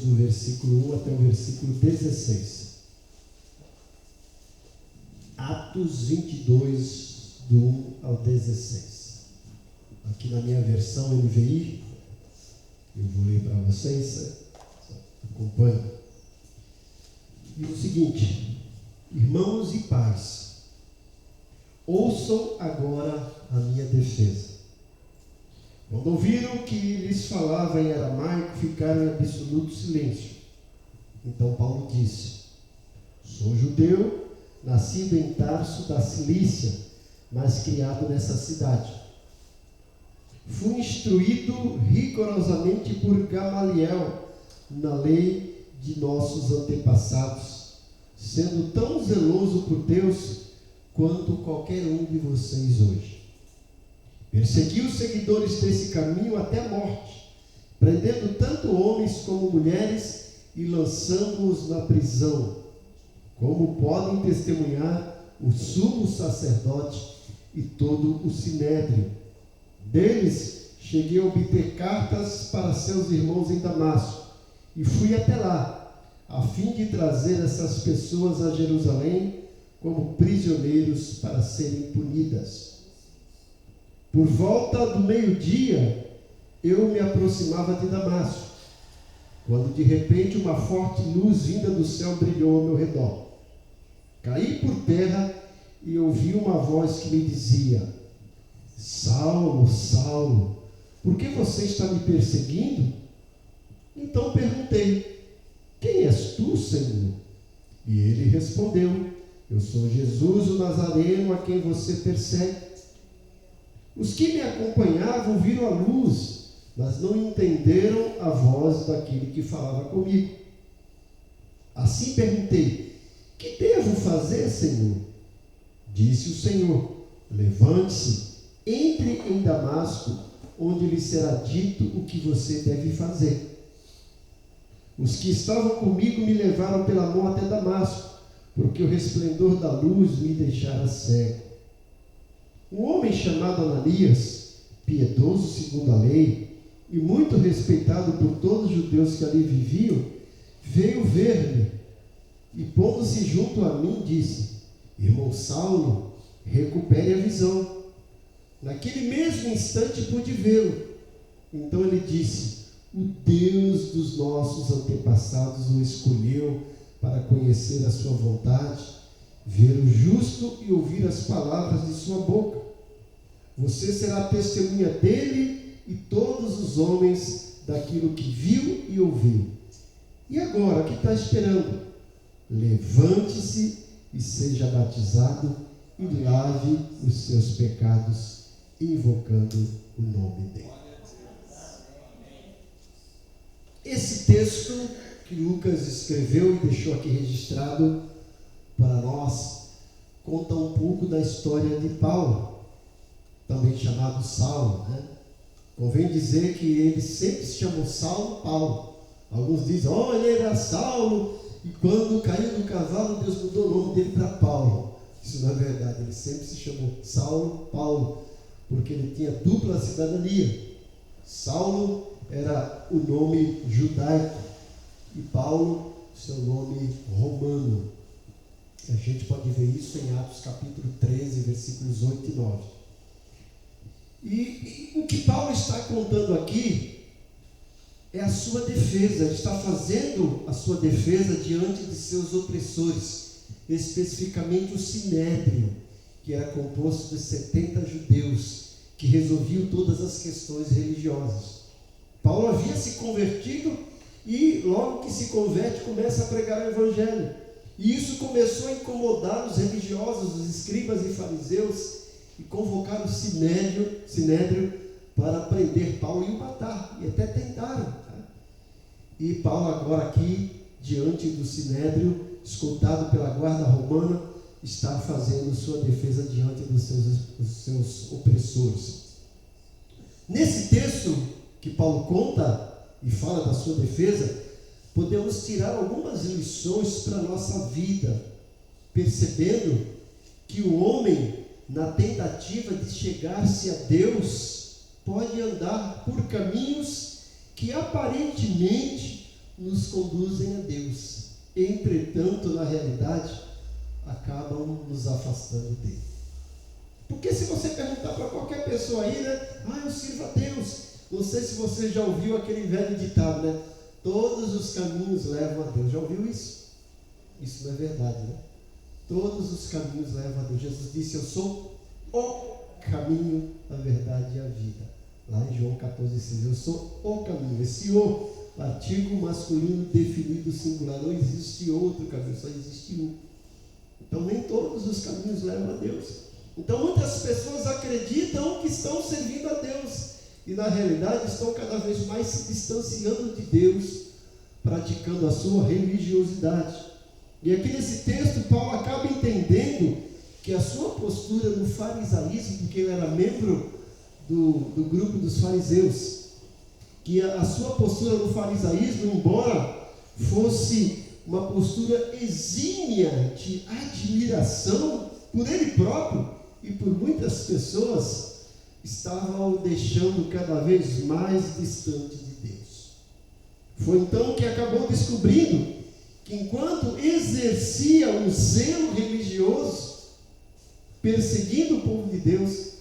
do versículo 1 até o versículo 16. Atos 22, do 1 ao 16. Aqui na minha versão NVI, eu vou ler para vocês, acompanhem. Diz o seguinte: irmãos e pais, ouçam agora a minha defesa. Quando ouviram que lhes falava em aramaico, ficaram em absoluto silêncio. Então Paulo disse: sou judeu, nascido em Tarso da Cilícia, mas criado nessa cidade. Fui instruído rigorosamente por Gamaliel na lei de nossos antepassados, sendo tão zeloso por Deus quanto qualquer um de vocês hoje. Persegui os seguidores desse caminho até a morte, prendendo tanto homens como mulheres e lançando-os na prisão, como podem testemunhar o sumo sacerdote e todo o sinédrio. Deles cheguei a obter cartas para seus irmãos em Damasco, e fui até lá, a fim de trazer essas pessoas a Jerusalém como prisioneiros para serem punidas. Por volta do meio-dia, eu me aproximava de Damasco, quando de repente uma forte luz vinda do céu brilhou ao meu redor. Caí por terra e ouvi uma voz que me dizia: Saulo, Saulo, por que você está me perseguindo? Então perguntei: quem és tu, Senhor? E ele respondeu: eu sou Jesus o Nazareno, a quem você persegue. Os que me acompanhavam viram a luz, mas não entenderam a voz daquele que falava comigo. Assim perguntei: que devo fazer, Senhor? Disse o Senhor: levante-se, entre em Damasco, onde lhe será dito o que você deve fazer. Os que estavam comigo me levaram pela mão até Damasco, porque o resplendor da luz me deixara cego. Um homem chamado Ananias, piedoso segundo a lei, e muito respeitado por todos os judeus que ali viviam, veio ver-me, e pondo-se junto a mim, disse: irmão Saulo, recupere a visão. Naquele mesmo instante pude vê-lo. Então ele disse: o Deus dos nossos antepassados o escolheu para conhecer a sua vontade, ver o justo e ouvir as palavras de sua boca. Você será testemunha dele e todos os homens daquilo que viu e ouviu. E agora, o que está esperando? Levante-se e seja batizado e lave os seus pecados, invocando o nome dele. Esse texto que Lucas escreveu e deixou aqui registrado para nós conta um pouco da história de Paulo, também chamado Saulo, né? Convém dizer que ele sempre se chamou Saulo Paulo. Alguns dizem: olha, ele era Saulo, e quando caiu do cavalo, Deus mudou o nome dele para Paulo. Isso não é verdade, ele sempre se chamou Saulo Paulo, porque ele tinha dupla cidadania. Saulo era o nome judaico e Paulo, seu nome romano. A gente pode ver isso em Atos capítulo 13, versículos 8 e 9. E o que Paulo está contando aqui é a sua defesa. Ele está fazendo a sua defesa diante de seus opressores, especificamente o Sinédrio, que era composto de 70 judeus, que resolviam todas as questões religiosas. Paulo havia se convertido e logo que se converte começa a pregar o evangelho. E isso começou a incomodar os religiosos, os escribas e fariseus, e convocaram o Sinédrio para prender Paulo e o matar, e até tentaram. E Paulo agora aqui, diante do Sinédrio, escoltado pela guarda romana, está fazendo sua defesa diante dos seus opressores. Nesse texto que Paulo conta e fala da sua defesa, podemos tirar algumas lições para a nossa vida, percebendo que o homem, na tentativa de chegar-se a Deus, pode andar por caminhos que aparentemente nos conduzem a Deus. Entretanto, na realidade, acabam nos afastando dele. Porque se você perguntar para qualquer pessoa aí, né? Eu sirvo a Deus. Não sei se você já ouviu aquele velho ditado, né? Todos os caminhos levam a Deus. Já ouviu isso? Isso não é verdade, né? Todos os caminhos levam a Deus. Jesus disse: eu sou o caminho, a verdade e a vida. Lá em João 14,6, eu sou o caminho. Esse o, artigo masculino definido singular. Não existe outro caminho, só existe um. Então nem todos os caminhos levam a Deus. Então muitas pessoas acreditam que estão servindo a Deus e na realidade estão cada vez mais se distanciando de Deus, praticando a sua religiosidade. E aqui nesse texto Paulo acaba entendendo que a sua postura no farisaísmo, porque ele era membro do grupo dos fariseus, que a sua postura no farisaísmo, embora fosse uma postura exímia de admiração por ele próprio e por muitas pessoas, estava o deixando cada vez mais distante de Deus. Foi então que acabou descobrindo que enquanto exercia um zelo religioso, perseguindo o povo de Deus,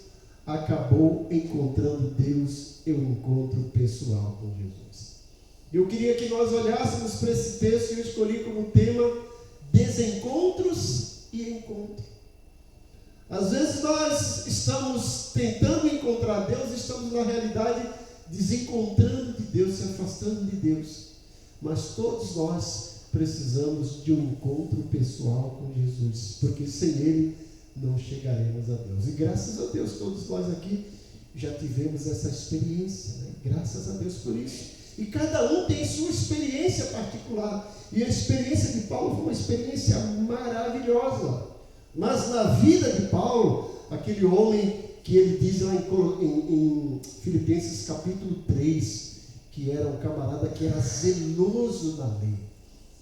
acabou encontrando Deus em um encontro pessoal com Jesus. Eu queria que nós olhássemos para esse texto e eu escolhi como tema desencontros e encontro. Às vezes nós estamos tentando encontrar Deus, estamos na realidade desencontrando de Deus, se afastando de Deus. Mas todos nós precisamos de um encontro pessoal com Jesus, porque sem Ele não chegaremos a Deus. E graças a Deus, todos nós aqui já tivemos essa experiência, né? Graças a Deus por isso. E cada um tem sua experiência particular. E a experiência de Paulo foi uma experiência maravilhosa. Mas na vida de Paulo, aquele homem que ele diz lá em Filipenses capítulo 3, que era um camarada que era zeloso da lei,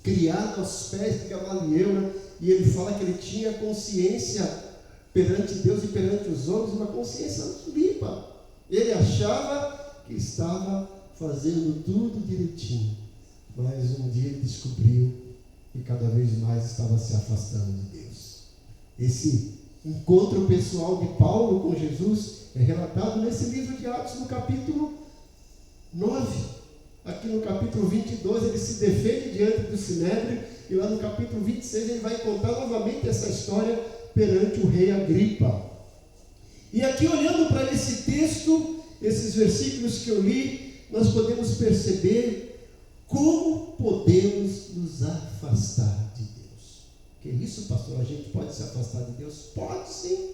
criado aos pés de Gamaliel, né? E ele fala que ele tinha consciência perante Deus e perante os homens, uma consciência limpa. Ele achava que estava fazendo tudo direitinho, mas um dia ele descobriu que cada vez mais estava se afastando de Deus. Esse encontro pessoal de Paulo com Jesus é relatado nesse livro de Atos, no capítulo 9. Aqui no capítulo 22 ele se defende diante do Sinédrio, e lá no capítulo 26 ele vai contar novamente essa história perante o rei Agripa. E aqui, olhando para esse texto, esses versículos que eu li, nós podemos perceber como podemos nos afastar de Deus. Que isso, pastor? A gente pode se afastar de Deus? Pode sim.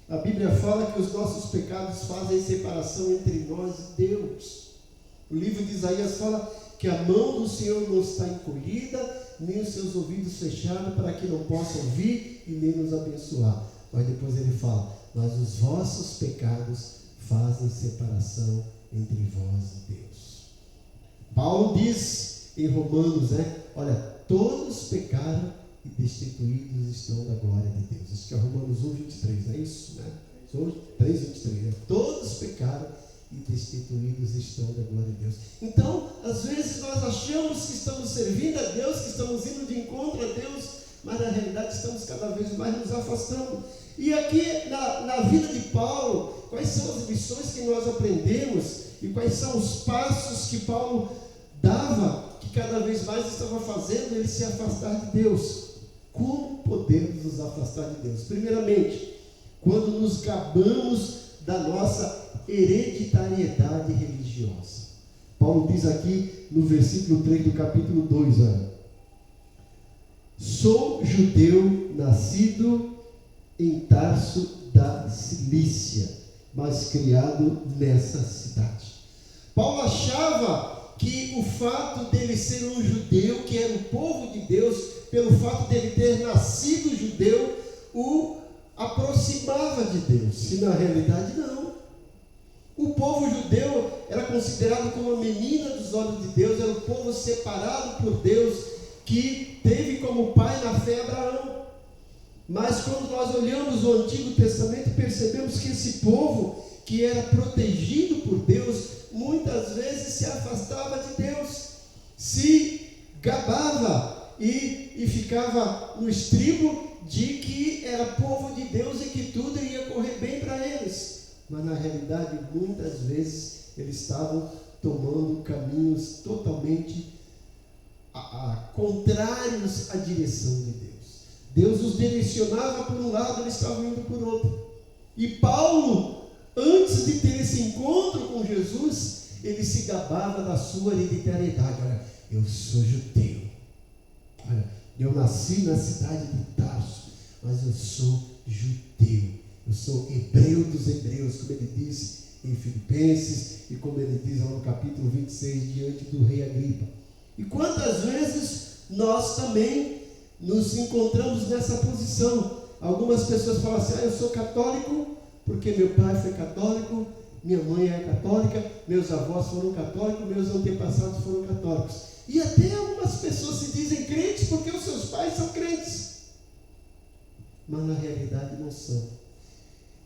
A Bíblia fala que os nossos pecados fazem separação entre nós e Deus. O livro de Isaías fala que a mão do Senhor não está encolhida, nem os seus ouvidos fechados, para que não possa ouvir e nem nos abençoar. Mas depois ele fala: mas os vossos pecados fazem separação entre vós e Deus. Paulo diz em Romanos, olha, todos pecaram e destituídos estão da glória de Deus. Isso que é Romanos 1:23, é isso? 3:23. Todos pecaram e destituídos estão da glória de Deus. Então, às vezes nós achamos que estamos servindo a Deus, que estamos indo de encontro a Deus, mas na realidade estamos cada vez mais nos afastando. E aqui na vida de Paulo, quais são as lições que nós aprendemos e quais são os passos que Paulo dava, que cada vez mais estava fazendo ele se afastar de Deus? Como podemos nos afastar de Deus? Primeiramente, quando nos gabamos da nossa hereditariedade religiosa. Paulo diz aqui no versículo 3 do capítulo 2, sou judeu nascido em Tarso da Cilícia, mas criado nessa cidade. Paulo achava que o fato dele ser um judeu, que era o povo de Deus, pelo fato dele ter nascido judeu, o aproximava de Deus. E na realidade não. O povo judeu era considerado como a menina dos olhos de Deus, era o povo separado por Deus, que teve como pai na fé Abraão. Mas quando nós olhamos o Antigo Testamento, percebemos que esse povo, que era protegido por Deus, muitas vezes se afastava de Deus, se gabava e ficava no estribo de que era povo de Deus e que tudo ia correr bem para eles. Mas na realidade, muitas vezes, eles estavam tomando caminhos totalmente contrários à direção de Deus. Deus os direcionava por um lado, eles estavam indo por outro. E Paulo, antes de ter esse encontro com Jesus, ele se gabava da sua hereditariedade. Olha, eu sou judeu. Olha, eu nasci na cidade de Tarso, mas eu sou judeu. Eu sou hebreu dos hebreus, como ele diz em Filipenses e como ele diz lá no capítulo 26, diante do rei Agripa. E quantas vezes nós também nos encontramos nessa posição? Algumas pessoas falam assim: eu sou católico porque meu pai foi católico, minha mãe é católica, meus avós foram católicos, meus antepassados foram católicos. E até algumas pessoas se dizem crentes porque os seus pais são crentes, mas na realidade não são.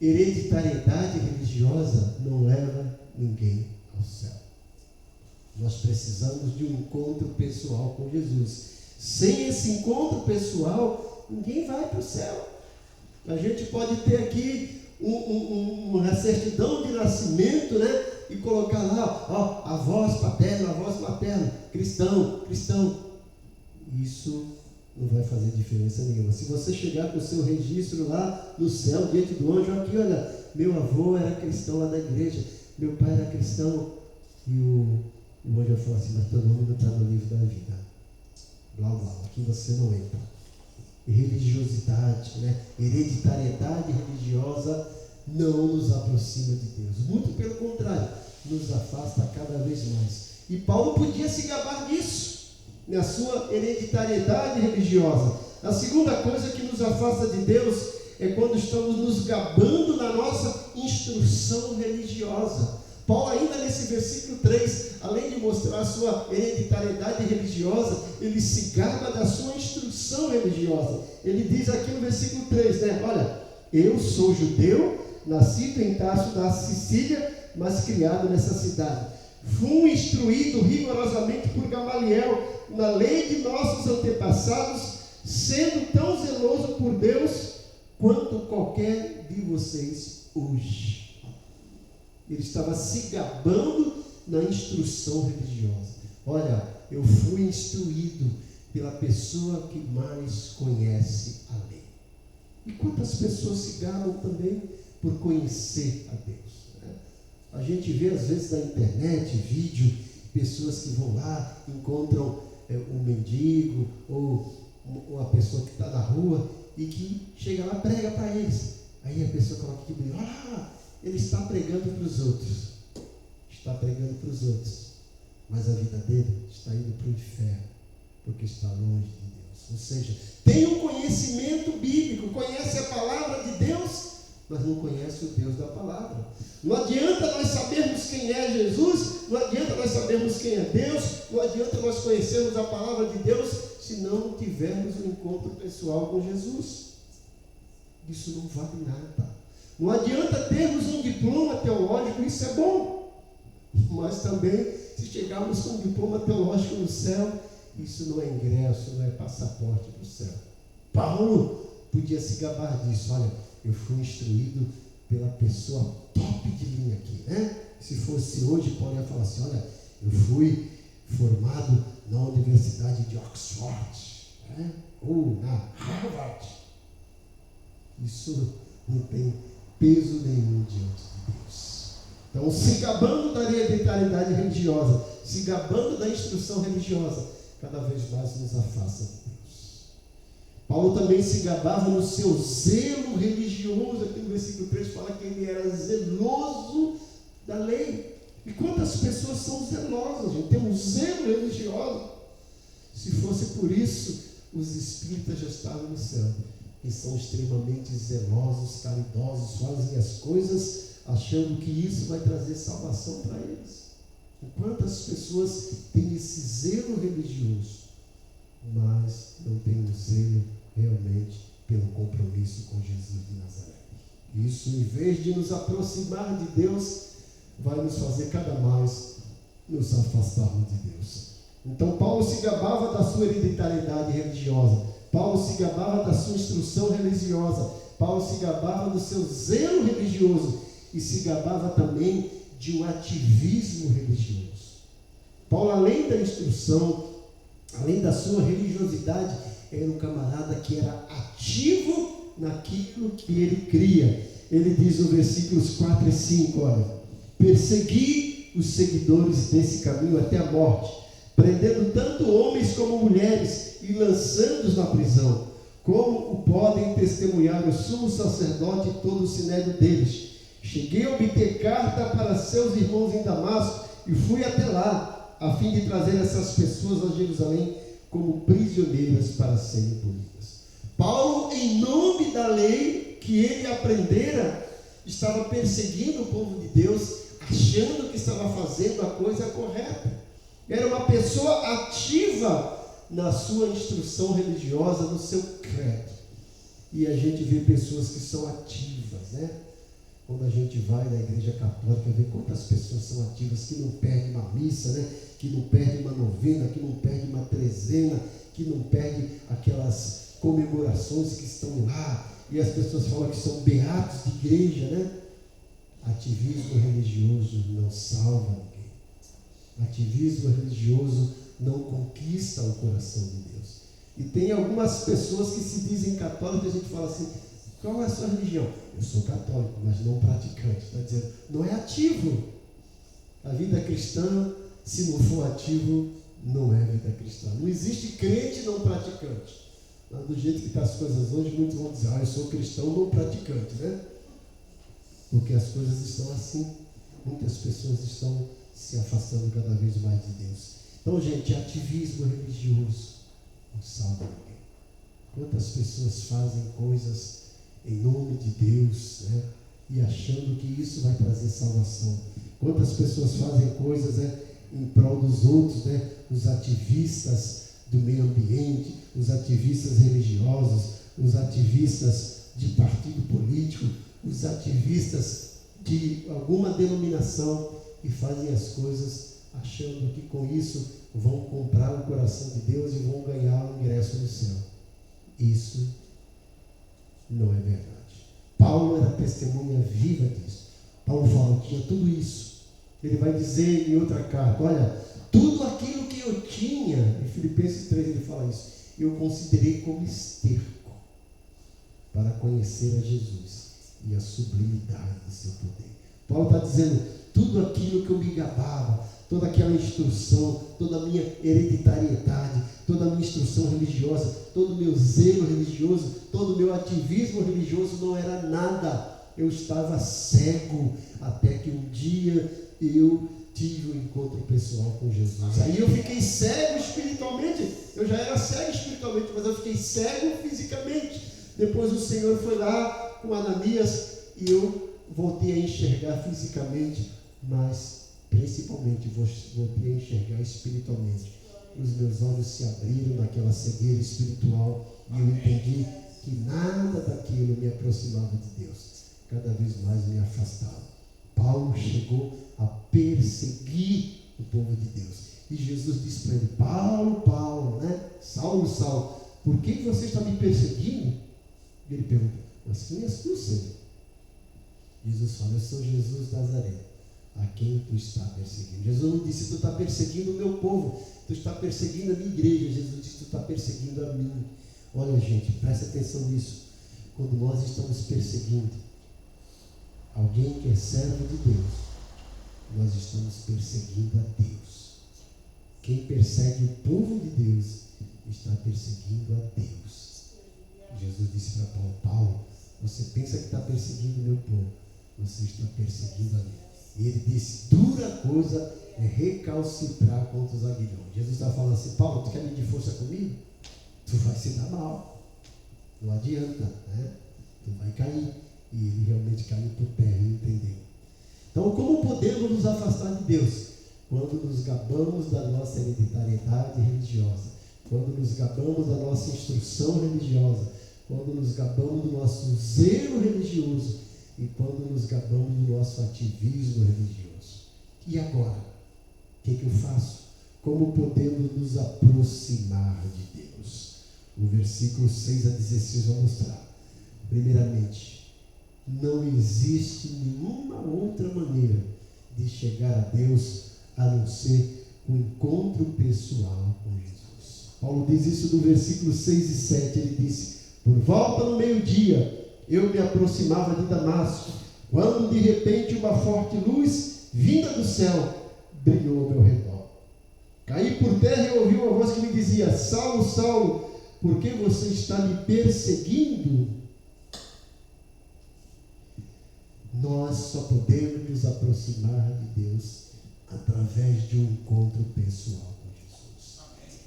Hereditariedade religiosa não leva ninguém ao céu. Nós precisamos de um encontro pessoal com Jesus. Sem esse encontro pessoal, ninguém vai para o céu. A gente pode ter aqui uma certidão de nascimento, né? E colocar lá, ó, avós paterno, avós materno, cristão. Isso não vai fazer diferença nenhuma. Se você chegar com o seu registro lá no céu, diante do anjo, aqui, olha, meu avô era cristão lá da igreja, meu pai era cristão, e o anjo falou assim: mas teu nome não está no livro da vida. Blá, blá, aqui você não entra. Religiosidade, né? Hereditariedade religiosa não nos aproxima de Deus. Muito pelo contrário, nos afasta cada vez mais. E Paulo podia se gabar disso, na sua hereditariedade religiosa. A segunda coisa que nos afasta de Deus é quando estamos nos gabando na nossa instrução religiosa. Paulo, ainda nesse versículo 3, além de mostrar a sua hereditariedade religiosa, ele se gaba da sua instrução religiosa. Ele diz aqui no versículo 3, né? Olha, eu sou judeu, nascido em Tarso da Sicília, mas criado nessa cidade. Fui instruído rigorosamente por Gamaliel na lei de nossos antepassados, sendo tão zeloso por Deus quanto qualquer de vocês hoje. Ele estava se gabando na instrução religiosa. Olha, eu fui instruído pela pessoa que mais conhece a lei. E quantas pessoas se gabam também por conhecer a Deus, né? A gente vê às vezes na internet, vídeo, pessoas que vão lá, encontram um mendigo ou uma pessoa que está na rua e que chega lá e prega para eles. Aí a pessoa coloca aqui, ele está pregando para os outros. Está pregando para os outros. Mas a vida dele está indo para o inferno, porque está longe de Deus. Ou seja, tem um conhecimento bíblico, conhece a palavra de Deus, mas não conhece o Deus da palavra. Não adianta nós sabermos quem é Jesus, não adianta nós sabermos quem é Deus, não adianta nós conhecermos a palavra de Deus, se não tivermos um encontro pessoal com Jesus. Isso não vale nada. Não adianta termos um diploma teológico, isso é bom, mas também, se chegarmos com um diploma teológico no céu, isso não é ingresso, não é passaporte para o céu. Paulo podia se gabar disso. Olha, eu fui instruído pela pessoa top de linha aqui, né? Se fosse hoje, Paulo ia falar assim: olha, eu fui formado na Universidade de Oxford, né? Ou na Harvard. Isso não tem peso nenhum diante de Deus. Então, se gabando da hereditariedade religiosa, se gabando da instrução religiosa, cada vez mais nos afasta de Deus. Paulo também se gabava no seu zelo religioso. Aqui no versículo 3 fala que ele era zeloso da lei. E quantas pessoas são zelosas, gente? Tem um zelo religioso. Se fosse por isso, os espíritas já estavam no céu. E são extremamente zelosos, caridosos, fazem as coisas achando que isso vai trazer salvação para eles. E quantas pessoas têm esse zelo religioso, mas não têm um zelo realmente pelo compromisso com Jesus de Nazaré? Isso, em vez de nos aproximar de Deus, vai nos fazer cada mais nos afastarmos de Deus. Então Paulo se gabava da sua hereditariedade religiosa, Paulo se gabava da sua instrução religiosa, Paulo se gabava do seu zelo religioso e se gabava também de um ativismo religioso. Paulo, além da instrução, além da sua religiosidade, era um camarada que era ativo naquilo que ele cria. Ele diz no versículos 4 e 5, olha: persegui os seguidores desse caminho até a morte, prendendo tanto homens como mulheres e lançando-os na prisão, como o podem testemunhar o sumo sacerdote e todo o sinédrio deles. Cheguei a obter carta para seus irmãos em Damasco e fui até lá, a fim de trazer essas pessoas a Jerusalém como prisioneiras para serem punidas. Paulo, em nome da lei que ele aprendera, estava perseguindo o povo de Deus, achando que estava fazendo a coisa correta. Era uma pessoa ativa na sua instrução religiosa, no seu credo. E a gente vê pessoas que são ativas, né? Quando a gente vai na igreja católica, vê quantas pessoas são ativas, que não perdem uma missa, né? Que não perdem uma novena, que não perdem uma trezena, que não perdem aquelas comemorações que estão lá. E as pessoas falam que são beatos de igreja, né? Ativismo religioso não salva ninguém. Ativismo religioso não conquista o coração de Deus. E tem algumas pessoas que se dizem católicas, a gente fala assim: qual é a sua religião? Eu sou católico, mas não praticante. Está dizendo, não é ativo. A vida cristã, se não for ativo, não é vida cristã. Não existe crente não praticante. Mas do jeito que estão as coisas hoje, muitos vão dizer: eu sou cristão não praticante, né? Porque as coisas estão assim. Muitas pessoas estão se afastando cada vez mais de Deus. Então, gente, ativismo religioso não salva ninguém. Quantas pessoas fazem coisas em nome de Deus, né? E achando que isso vai trazer salvação. Quantas pessoas fazem coisas, né, em prol dos outros, né? Os ativistas do meio ambiente, os ativistas religiosos, os ativistas de partido político, os ativistas de alguma denominação, e fazem as coisas achando que com isso vão comprar o coração de Deus e vão ganhar o ingresso no céu. Isso não é verdade. Paulo era testemunha viva disso. Paulo fala que tinha tudo isso. Ele vai dizer em outra carta: olha, tudo aquilo que eu tinha, em Filipenses 3 ele fala isso, eu considerei como esterco para conhecer a Jesus e a sublimidade do seu poder. Paulo está dizendo: tudo aquilo que eu me gabava, toda aquela instrução, toda a minha hereditariedade, toda a minha instrução religiosa, todo o meu zelo religioso, todo o meu ativismo religioso não era nada. Eu estava cego até que um dia eu tive um encontro pessoal com Jesus. Aí eu fiquei cego espiritualmente. Eu já era cego espiritualmente, mas eu fiquei cego fisicamente. Depois o Senhor foi lá com Ananias e eu voltei a enxergar fisicamente, mas principalmente voltei a enxergar espiritualmente. Os meus olhos se abriram naquela cegueira espiritual e eu entendi que nada daquilo me aproximava de Deus. Cada vez mais me afastava. Paulo chegou a perseguir o povo de Deus. E Jesus disse para ele: Paulo, Paulo, né? Saulo, Saulo, por que você está me perseguindo? E ele perguntou: mas quem és tu, Senhor? Jesus fala: eu sou Jesus Nazaré, a quem tu está perseguindo. Jesus não disse: tu está perseguindo o meu povo, tu está perseguindo a minha igreja. Jesus disse: tu está perseguindo a mim. Olha, gente, presta atenção nisso. Quando nós estamos perseguindo alguém que é servo de Deus, nós estamos perseguindo a Deus. Quem persegue o povo de Deus está perseguindo a Deus. Jesus disse para Paulo: Paulo, você pensa que está perseguindo o meu povo, você está perseguindo a mim. E ele disse: dura coisa é recalcitrar contra os aguilhões. Jesus está falando assim: Paulo, tu quer medir força comigo? Tu vai se dar mal. Não adianta, né? Tu vai cair. E ele realmente caiu por terra e entendeu. Então, como podemos nos afastar de Deus? Quando nos gabamos da nossa hereditariedade religiosa, quando nos gabamos da nossa instrução religiosa, quando nos gabamos do nosso zelo religioso e quando nos gabamos do nosso ativismo religioso. E agora? O que eu faço? como podemos nos aproximar de Deus? O versículo 6 a 16 vai mostrar. Primeiramente, não existe nenhuma outra maneira de chegar a Deus a não ser o encontro pessoal com Jesus. Paulo diz isso do versículo 6 e 7. Ele disse: por volta no meio-dia, eu me aproximava de Damasco, quando de repente uma forte luz vinda do céu brilhou ao meu redor. Caí por terra e ouvi uma voz que me dizia: Saulo, Saulo, por que você está me perseguindo? Nós só podemos nos aproximar de Deus através de um encontro pessoal com Jesus.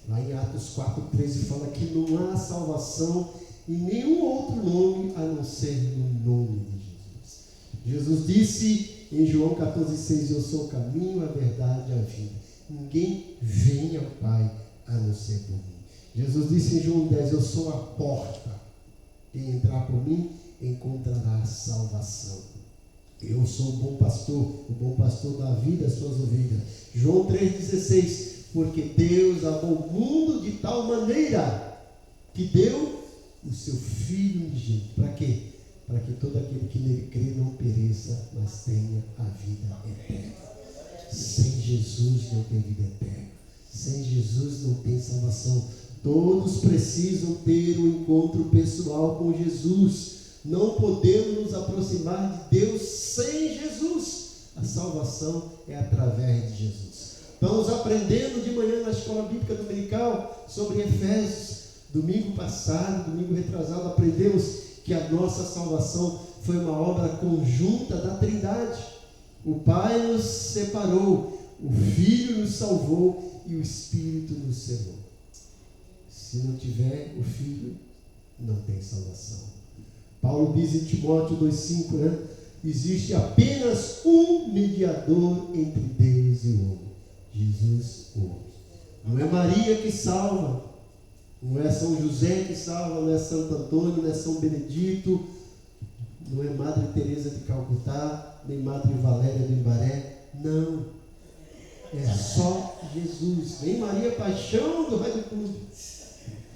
Lá em Atos 4,13 fala que não há salvação em nenhum outro nome a não ser no nome de Jesus. Jesus disse em João 14,6: eu sou o caminho, a verdade e a vida. Ninguém vem ao Pai a não ser por mim. Jesus disse em João 10: eu sou a porta. Quem entrar por mim encontrará salvação. Eu sou o bom pastor dá vida às suas ovelhas. João 3,16: porque Deus amou o mundo de tal maneira que deu o seu Filho unigênito. Para quê? Para que todo aquele que nele crê não pereça, mas tenha a vida eterna. Sem Jesus não tem vida eterna. Sem Jesus não tem salvação. Todos precisam ter um encontro pessoal com Jesus. Não podemos nos aproximar de Deus sem Jesus. A salvação é através de Jesus. Estamos aprendendo de manhã na escola bíblica dominical sobre Efésios. Domingo passado, domingo retrasado, aprendemos que a nossa salvação foi uma obra conjunta da Trindade. O Pai nos separou, o Filho nos salvou e o Espírito nos selou. Se não tiver o Filho, não tem salvação. Paulo diz em Timóteo 2,5, né? Existe apenas um mediador entre Deus e o homem: Jesus, o homem. Não é Maria que salva, não é São José que salva, não é Santo Antônio, não é São Benedito, não é Madre Teresa de Calcutá, nem Madre Valéria do Imbaré. Não, é só Jesus. Nem Maria Paixão do Rádio Clube.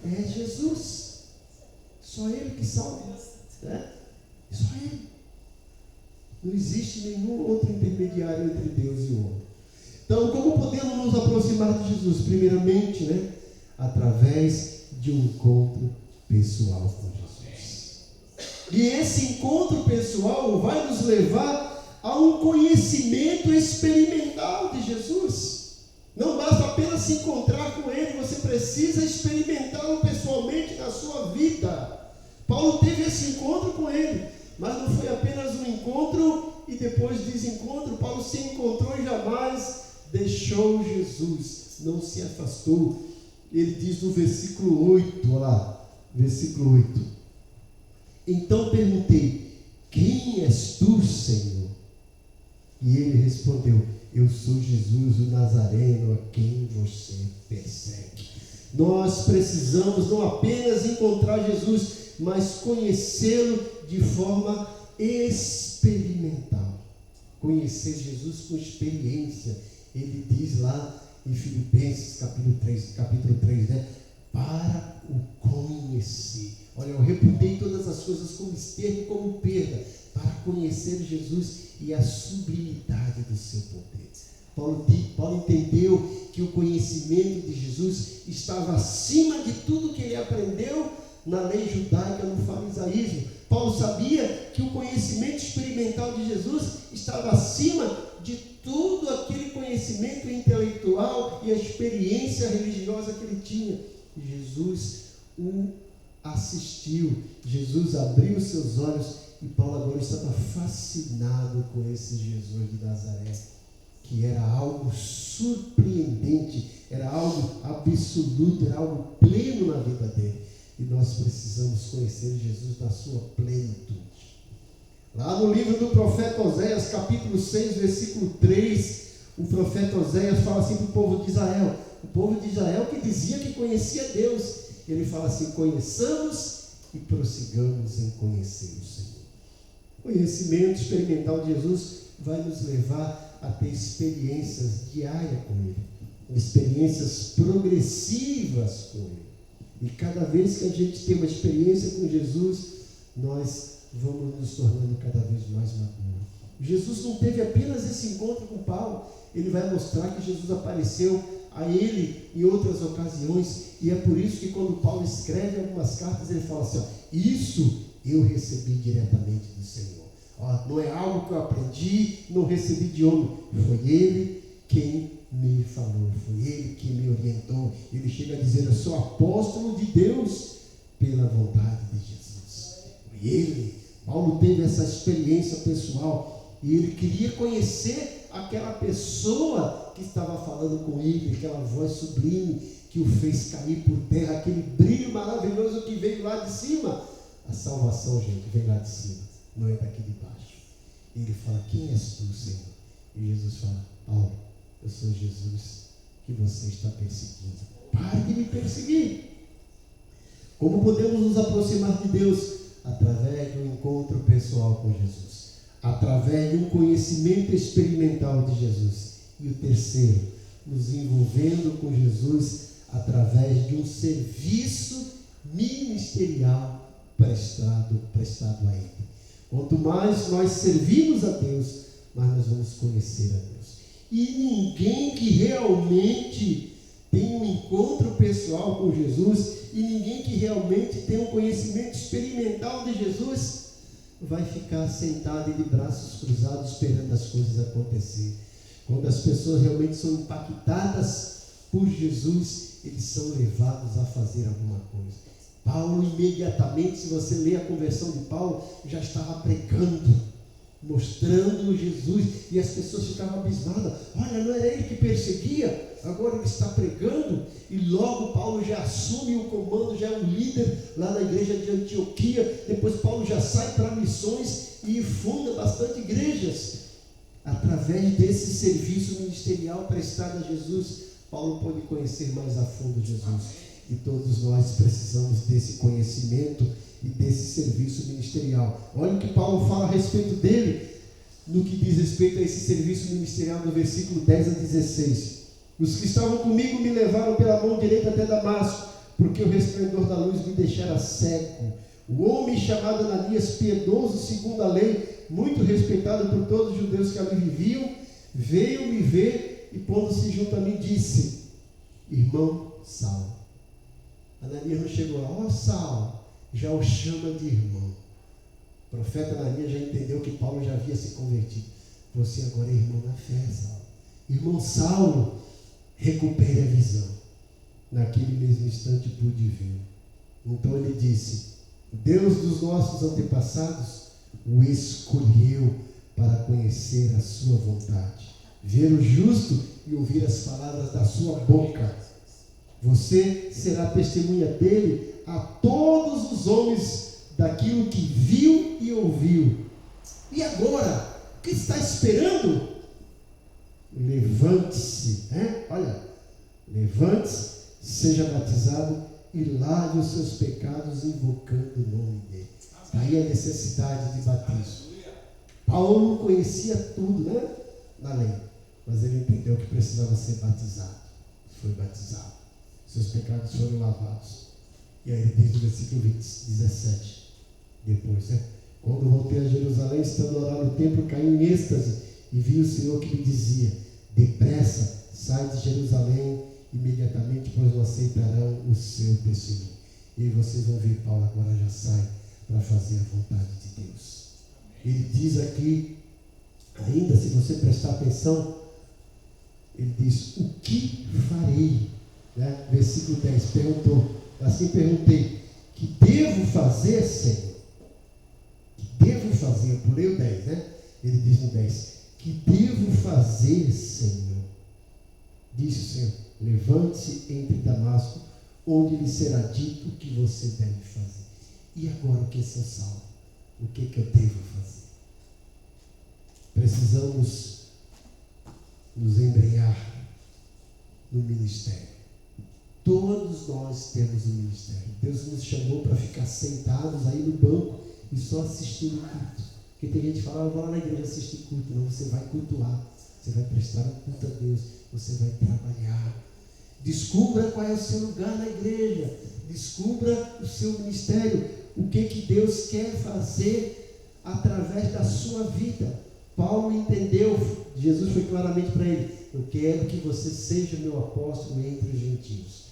É Jesus. Só Ele que salva. Só Ele. Não existe nenhum outro intermediário entre Deus e o homem. Então, como podemos nos aproximar de Jesus? Primeiramente, através de um encontro pessoal com Jesus. E esse encontro pessoal vai nos levar a um conhecimento experimental de Jesus. Não basta apenas se encontrar com Ele, você precisa experimentá-lo pessoalmente na sua vida. Paulo teve esse encontro com Ele, mas não foi apenas um encontro e depois de desencontro, Paulo se encontrou e jamais deixou Jesus, não se afastou. Ele diz no versículo 8, olha lá, versículo 8: então perguntei: quem és tu, Senhor? E ele respondeu: eu sou Jesus o Nazareno, a quem você persegue. Nós precisamos não apenas encontrar Jesus, mas conhecê-lo de forma experimental. Conhecer Jesus com experiência. Ele diz lá em Filipenses capítulo 3, para o conhecer. Olha, eu reputei todas as coisas como esterco e como perda, para conhecer Jesus e a sublimidade do seu poder. Paulo entendeu que o conhecimento de Jesus estava acima de tudo que ele aprendeu na lei judaica, no farisaísmo. Paulo sabia que o conhecimento experimental de Jesus estava acima de tudo aquele conhecimento intelectual e a experiência religiosa que ele tinha. Jesus o assistiu, Jesus abriu seus olhos e Paulo agora estava fascinado com esse Jesus de Nazaré, que era algo surpreendente, era algo absoluto, era algo pleno na vida dele. E nós precisamos conhecer Jesus na sua plenitude. Lá no livro do profeta Oséias, capítulo 6, versículo 3, o profeta Oséias fala assim para o povo de Israel. O povo de Israel que dizia que conhecia Deus. Ele fala assim: conheçamos e prossigamos em conhecer o Senhor. O conhecimento experimental de Jesus vai nos levar a ter experiências diárias com Ele. experiências progressivas com Ele. E cada vez que a gente tem uma experiência com Jesus, nós vamos nos tornando cada vez mais maduros. Jesus não teve apenas esse encontro com Paulo, ele vai mostrar que Jesus apareceu a ele em outras ocasiões, e é por isso que quando Paulo escreve algumas cartas, ele fala assim, ó, isso eu recebi diretamente do Senhor. Ó, não é algo que eu aprendi, não recebi de homem, foi ele quem me falou, foi ele que me orientou. Ele chega a dizer, eu sou apóstolo de Deus pela vontade de Jesus. Foi ele. Paulo teve essa experiência pessoal e ele queria conhecer aquela pessoa que estava falando com ele, aquela voz sublime que o fez cair por terra, aquele brilho maravilhoso que veio lá de cima. A salvação, gente, vem lá de cima, não é daqui de baixo. E ele fala, quem és tu, Senhor? E Jesus fala, Paulo, eu sou Jesus que você está perseguindo. Pare de me perseguir. Como podemos nos aproximar de Deus? Através de um encontro pessoal com Jesus, através de um conhecimento experimental de Jesus. E o terceiro, nos envolvendo com Jesus através de um serviço ministerial prestado a Ele. Quanto mais nós servimos a Deus, mais nós vamos conhecer a Deus. E ninguém que realmente tem um encontro pessoal com Jesus, e ninguém que realmente tem um conhecimento experimental de Jesus, vai ficar sentado e de braços cruzados esperando as coisas acontecer. Quando as pessoas realmente são impactadas por Jesus, eles são levados a fazer alguma coisa. Paulo imediatamente, se você ler a conversão de Paulo, já estava pregando, mostrando Jesus, e as pessoas ficavam abismadas. Olha, não era ele que perseguia, agora ele está pregando. E logo Paulo já assume o comando, já é um líder lá na igreja de Antioquia. Depois Paulo já sai para missões e funda bastante igrejas. Através desse serviço ministerial prestado a Jesus, Paulo pode conhecer mais a fundo Jesus. E todos nós precisamos desse conhecimento e desse serviço ministerial. Olha o que Paulo fala a respeito dele, no que diz respeito a esse serviço ministerial, no versículo 10 a 16. Os que estavam comigo me levaram pela mão direita até Damasco, porque o resplendor da luz me deixara cego. O homem chamado Ananias, piedoso segundo a lei, muito respeitado por todos os judeus que ali viviam, veio me ver e, pondo-se junto a mim, disse: irmão Saulo. Ananias não chegou lá, ó Saulo, já o chama de irmão. O profeta Ananias já entendeu que Paulo já havia se convertido. Você agora é irmão na fé, Saulo. Irmão Saulo, recupere a visão. Naquele mesmo instante pude ver. Então ele disse: Deus dos nossos antepassados o escolheu para conhecer a sua vontade, ver o justo e ouvir as palavras da sua boca. Você será testemunha dele a todos os homens daquilo que viu e ouviu. E agora, o que está esperando? Levante-se, olha, levante-se, seja batizado e lave os seus pecados invocando o nome dele. Aí a necessidade de batismo. Paulo não conhecia tudo, na lei, mas ele entendeu que precisava ser batizado. Foi batizado. Seus pecados foram lavados. E aí ele diz no versículo 17, depois, quando voltei a Jerusalém, estando a orar no templo, caí em êxtase e vi o Senhor que me dizia: depressa, sai de Jerusalém imediatamente, pois não aceitarão o seu testemunho. E aí vocês vão ver, Paulo agora já sai para fazer a vontade de Deus. Ele diz aqui, ainda se você prestar atenção, ele diz: o que farei? Versículo 10, perguntou, assim perguntei: que devo fazer, Senhor? Que devo fazer? Eu pulei o 10, Ele diz no 10: que devo fazer, Senhor? Disse o Senhor: levante-se entre Damasco, onde lhe será dito o que você deve fazer. E agora o que, seu Saulo? O que eu devo fazer? Precisamos nos embrenhar no ministério. Todos nós temos um ministério. Deus nos chamou para ficar sentados aí no banco e só assistindo culto. Porque tem gente que fala: eu vou lá na igreja assistir culto. Não, você vai cultuar, você vai prestar um culto a Deus. você vai trabalhar. Descubra qual é o seu lugar na igreja. Descubra o seu ministério. O que Deus quer fazer através da sua vida. Paulo entendeu, Jesus foi claramente para ele: eu quero que você seja meu apóstolo entre os gentios.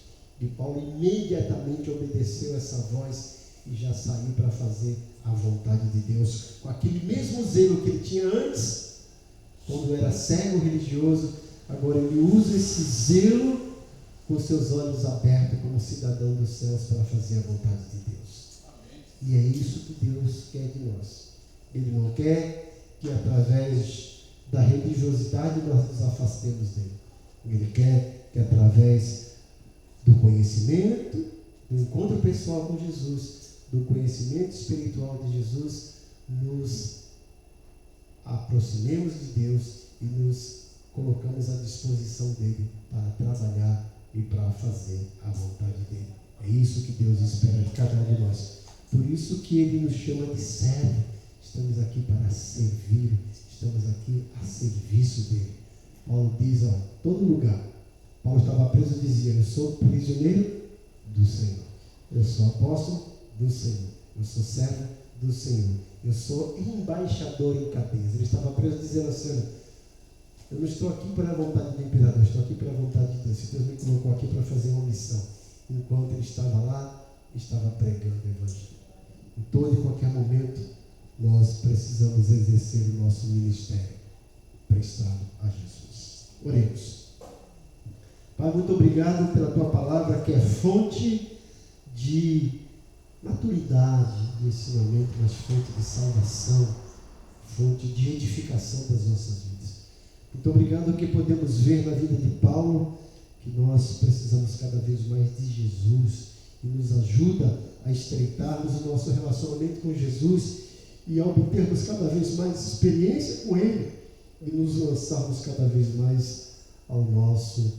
E Paulo imediatamente obedeceu essa voz e já saiu para fazer a vontade de Deus, com aquele mesmo zelo que ele tinha antes, quando era cego religioso. Agora ele usa esse zelo com seus olhos abertos como cidadão dos céus para fazer a vontade de Deus. Amém. E é isso que Deus quer de nós. Ele não quer que através da religiosidade nós nos afastemos dele. Ele quer que através do conhecimento, do encontro pessoal com Jesus, do conhecimento espiritual de Jesus, nos aproximemos de Deus e nos colocamos à disposição dele para trabalhar e para fazer a vontade dele. É isso que Deus espera de cada um de nós. Por isso que ele nos chama de servo. Estamos aqui para servir, estamos aqui a serviço dele. Paulo diz, todo lugar. Paulo estava preso e dizia: eu sou prisioneiro do Senhor, eu sou apóstolo do Senhor, eu sou servo do Senhor, eu sou embaixador em cadeias. Ele estava preso dizendo assim: eu não estou aqui para a vontade do imperador, eu estou aqui para a vontade de Deus. Deus me colocou aqui para fazer uma missão. Enquanto ele estava lá, estava pregando o Evangelho. Em todo e qualquer momento, nós precisamos exercer o nosso ministério prestado a Jesus. Oremos. Pai, muito obrigado pela tua palavra, que é fonte de maturidade, de ensinamento, mas fonte de salvação, fonte de edificação das nossas vidas. Muito obrigado que podemos ver na vida de Paulo que nós precisamos cada vez mais de Jesus, e nos ajuda a estreitarmos o nosso relacionamento com Jesus e a obtermos cada vez mais experiência com Ele e nos lançarmos cada vez mais ao nosso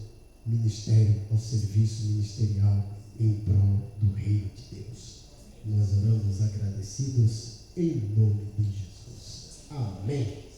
ministério, ao serviço ministerial em prol do reino de Deus. Nós oramos agradecidos em nome de Jesus. Amém.